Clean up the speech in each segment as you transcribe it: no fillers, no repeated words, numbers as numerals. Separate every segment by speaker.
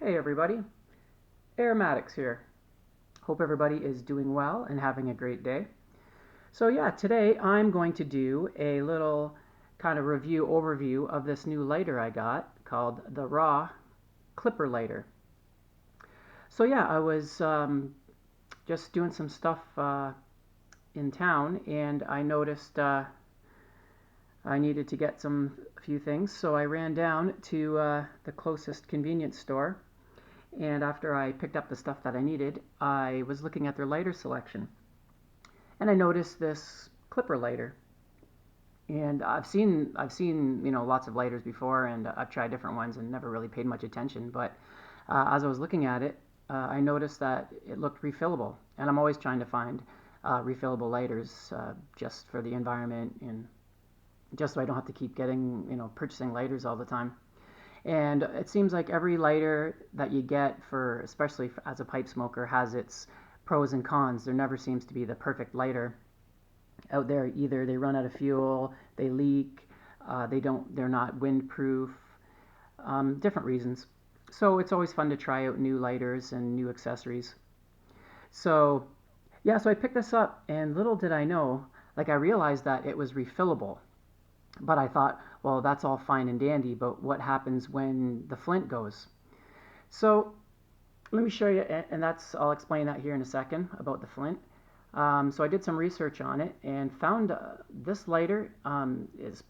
Speaker 1: Hey everybody, Aromatics here. Hope everybody is doing well and having a great day. So yeah, today I'm going to do a little kind of overview of this new lighter I got called the Raw Clipper Lighter. So yeah, I was just doing some stuff in town and I noticed I needed to get a few things, so I ran down to the closest convenience store. And after I picked up the stuff that I needed, I was looking at their lighter selection. And I noticed this clipper lighter. And I've seen lots of lighters before, and I've tried different ones and never really paid much attention. But as I was looking at it, I noticed that it looked refillable, and I'm always trying to find refillable lighters just for the environment and just so I don't have to keep getting purchasing lighters all the time. And it seems like every lighter that you get for, especially as a pipe smoker, has its pros and cons. There never seems to be the perfect lighter out there. Either they run out of fuel, they leak, they're not windproof, different reasons. So it's always fun to try out new lighters and new accessories. So yeah, so I picked this up, and little did I know, like I realized that it was refillable. But I thought, well, that's all fine and dandy, but what happens when the flint goes? So let me show you, and I'll explain that here in a second about the flint. So I did some research on it and found this lighter is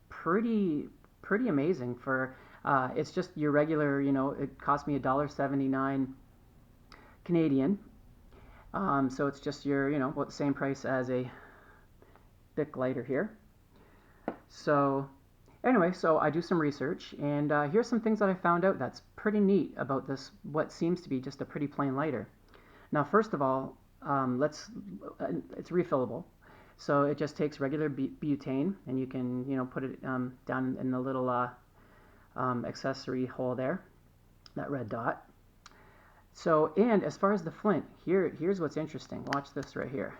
Speaker 1: pretty amazing for. It's just your regular, it cost me $1.79 Canadian. So it's just your, about the same price as a Bic lighter here. So anyway, so I do some research, and here's some things that I found out that's pretty neat about this, what seems to be just a pretty plain lighter. Now, first of all, it's refillable. So it just takes regular butane, and you can, put it down in the little accessory hole there, that red dot. So, and as far as the flint, here's what's interesting. Watch this right here.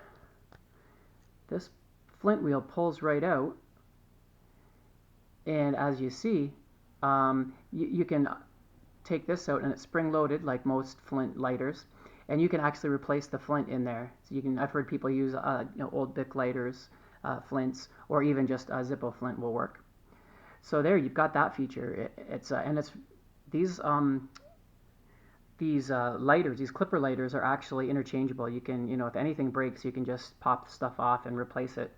Speaker 1: This flint wheel pulls right out, and as you see, you can take this out, and it's spring loaded like most flint lighters, and you can actually replace the flint in there. So I've heard people use old Bic lighters, flints, or even just a Zippo flint will work. So there, you've got that feature. It's these lighters, these clipper lighters, are actually interchangeable. You can, if anything breaks, you can just pop the stuff off and replace it.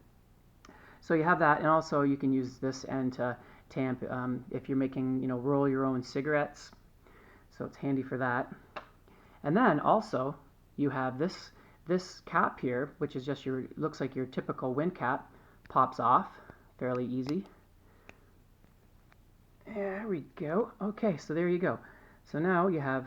Speaker 1: So you have that, and also you can use this end to tamp if you're making, roll your own cigarettes. So it's handy for that. And then also you have this cap here, which is just looks like your typical wind cap, pops off fairly easy. There we go. Okay, so there you go. So now you have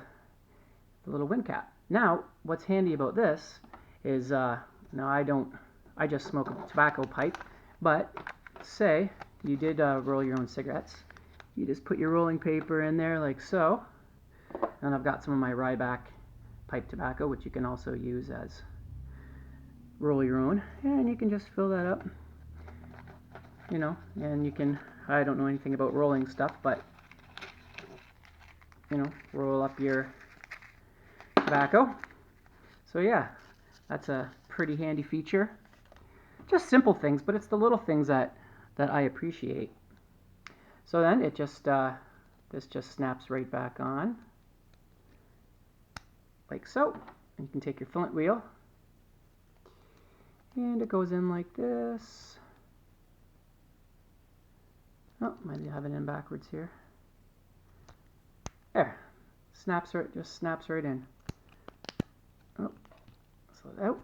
Speaker 1: the little wind cap. Now, what's handy about this is now I just smoke a tobacco pipe, but say you did roll your own cigarettes. You just put your rolling paper in there like so. And I've got some of my Ryback pipe tobacco, which you can also use as roll your own. And you can just fill that up, and you can, I don't know anything about rolling stuff, but, roll up your tobacco. So yeah, that's a pretty handy feature. Just simple things, but it's the little things that I appreciate. So then it just this just snaps right back on, like so. And you can take your flint wheel, and it goes in like this. Oh, might have it in backwards here. There, just snaps right in. Oh, slow it out,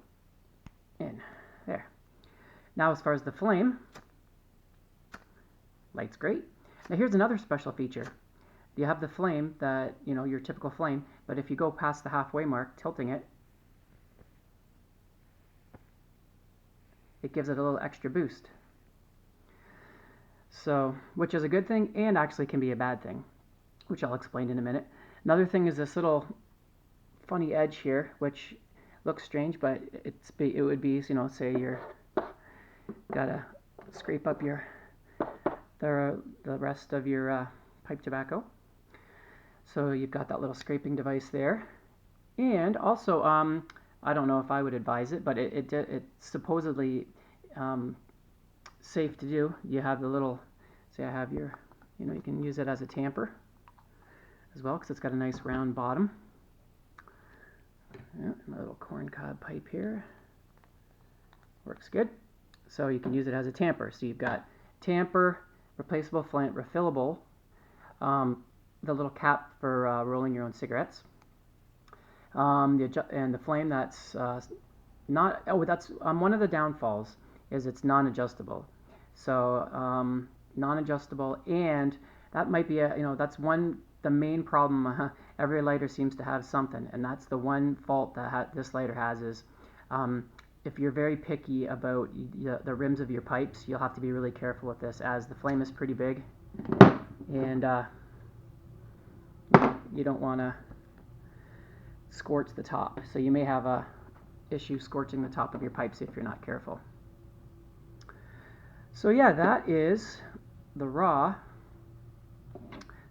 Speaker 1: in, there. Now as far as the flame, light's great. Now here's another special feature. You have the flame that, your typical flame, but if you go past the halfway mark, tilting it, it gives it a little extra boost. So, which is a good thing and actually can be a bad thing, which I'll explain in a minute. Another thing is this little funny edge here, which looks strange, but it would be, say you're gotta scrape up the rest of your pipe tobacco. So you've got that little scraping device there. And also, I don't know if I would advise it, but it's supposedly safe to do. You have the little, say I have your, you can use it as a tamper as well because it's got a nice round bottom. Yeah, my little corn cob pipe here works good. So you can use it as a tamper. So you've got tamper, replaceable flint, refillable, the little cap for rolling your own cigarettes, and the flame that's not. Oh, that's one of the downfalls is it's non-adjustable. So non-adjustable, and that might be that's the main problem. Every lighter seems to have something, and that's the one fault that this lighter has is if you're very picky about the rims of your pipes, you'll have to be really careful with this as the flame is pretty big, and you don't want to scorch the top. So you may have a issue scorching the top of your pipes if you're not careful. So yeah, that is the raw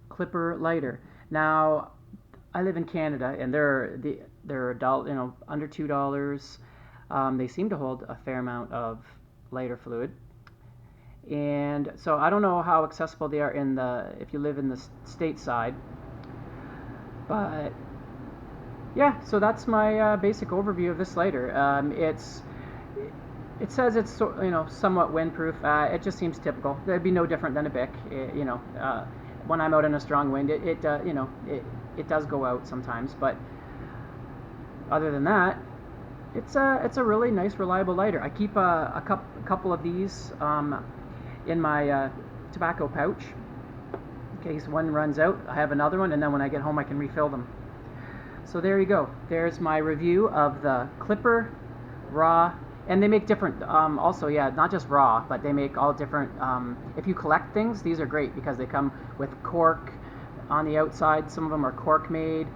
Speaker 1: clipper lighter. Now, I live in Canada, and they're adult, under $2. They seem to hold a fair amount of lighter fluid, and so I don't know how accessible they are if you live in the stateside. But yeah, so that's my basic overview of this lighter. It says it's somewhat windproof. It just seems typical. It'd be no different than a Bic. When I'm out in a strong wind, it does go out sometimes. But other than that, it's a really nice, reliable lighter. I keep a couple of these in my tobacco pouch in case one runs out. I have another one, and then when I get home, I can refill them. So there you go. There's my review of the Clipper Raw. And they make different, also, yeah, not just raw, but they make all different, if you collect things, these are great because they come with cork on the outside. Some of them are cork made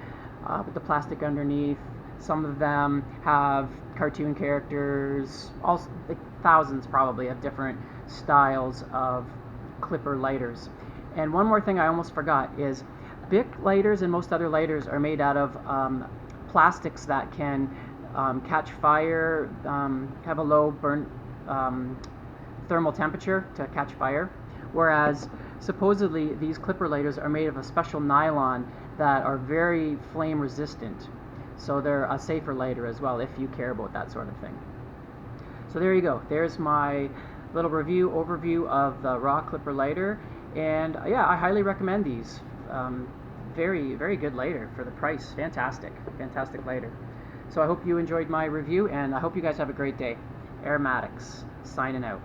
Speaker 1: with the plastic underneath. Some of them have cartoon characters, like thousands probably of different styles of clipper lighters. And one more thing I almost forgot is Bic lighters and most other lighters are made out of plastics that can catch fire, have a low thermal temperature to catch fire, whereas supposedly these clipper lighters are made of a special nylon that are very flame resistant, so they're a safer lighter as well if you care about that sort of thing. So there you go. There's my little overview of the raw clipper lighter, and yeah, I highly recommend these. Very, very good lighter for the price. Fantastic lighter. So I hope you enjoyed my review, and I hope you guys have a great day. Aromatics, signing out.